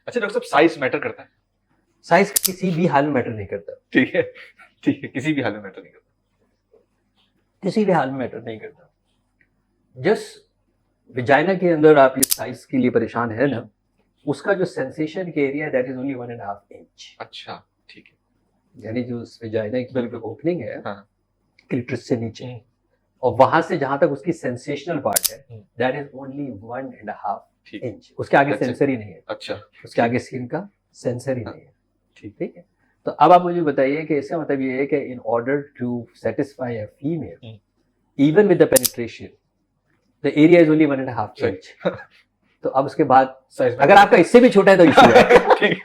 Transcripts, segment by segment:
अच्छा डॉक्टर साहब, size matter करता है? साइज किसी भी हाल में मैटर नहीं करता, ठीक है, ठीक है, किसी भी हाल में मैटर नहीं करता। किसी भी हाल में मैटर नहीं करता। जस्ट विजाइना के अंदर आप इस साइज के लिए परेशान है ना, उसका जो सेंसेशन के area that is only 1.5 inch. अच्छा, ठीक है। यानी जो विजाइना की बिल्कुल। ओपनिंग है हाँ। क्लिटरस से नीचे, और वहां से जहां तक उसकी सेंसेशनल पार्ट है हम्म। दैट इज ओनली 1.5 ठीक। इंच। उसके आगे अच्छा। सेंसर ही नहीं है, अच्छा, उसके आगे स्किन का सेंसर ही हाँ। नहीं है। ठीक है। तो अब आप मुझे बताइए कि इसका मतलब ये है कि in order to satisfy a female even with the penetration the area is only 1.5 सही। इंच। तो अब उसके बाद साइज अगर आपका इससे भी छोटा है तो इशू है। ठीक।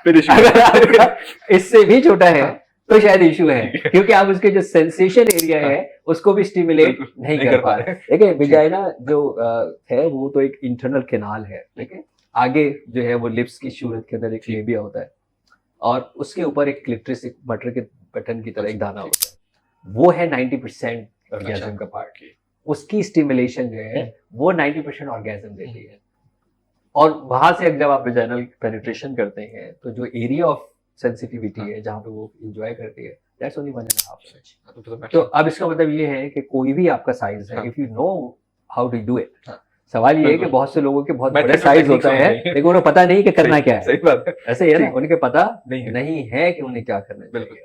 फिर issue अगर आपका इससे भी छोटा है हाँ। तो शायद इशू है, ठीक है। क्योंकि आप उसके जो सेंसेशन एरिया हाँ। है उसको भी स्टिमुलेट बिल्कुल, नहीं कर पा रहे। देखिए विजाइना जो है वो तो एक इंटरनल कैनाल है, ठीक है। आगे जो है वो लिप्स की सूरत के अंदर एक ठीक। लेबिया होता है, और उसके ऊपर एक क्लिटरिस, एक मटर के बटन की तरह एक दाना ठीक। होता है। वो है 90% ऑर्गेजम का पार्ट। उसकी स्टिमुलेशन जो है वो 90% ऑर्गेजम देती है। और वहां से जब आप वेजाइनल पेनिट्रेशन करते हैं तो जो एरिया ऑफ सेंसिटिविटी है जहां पे वो एंजॉय करती है दैट्स ओनली 1.5 इंच। तो अब इसका मतलब ये है कि कोई भी आपका साइज है, if you know how to do it. सवाल ये है कि बिल्कुल। बहुत से लोगों के बहुत Method बड़े और साइज techniques होता होने है चाहिए। लेकिन उन्हें पता नहीं कि करना क्या है। सही बात है। ऐसे ही है ना, ठीक। उनके पता नहीं है। नहीं है कि उन्हें क्या करना बिल्कुल। चाहिए।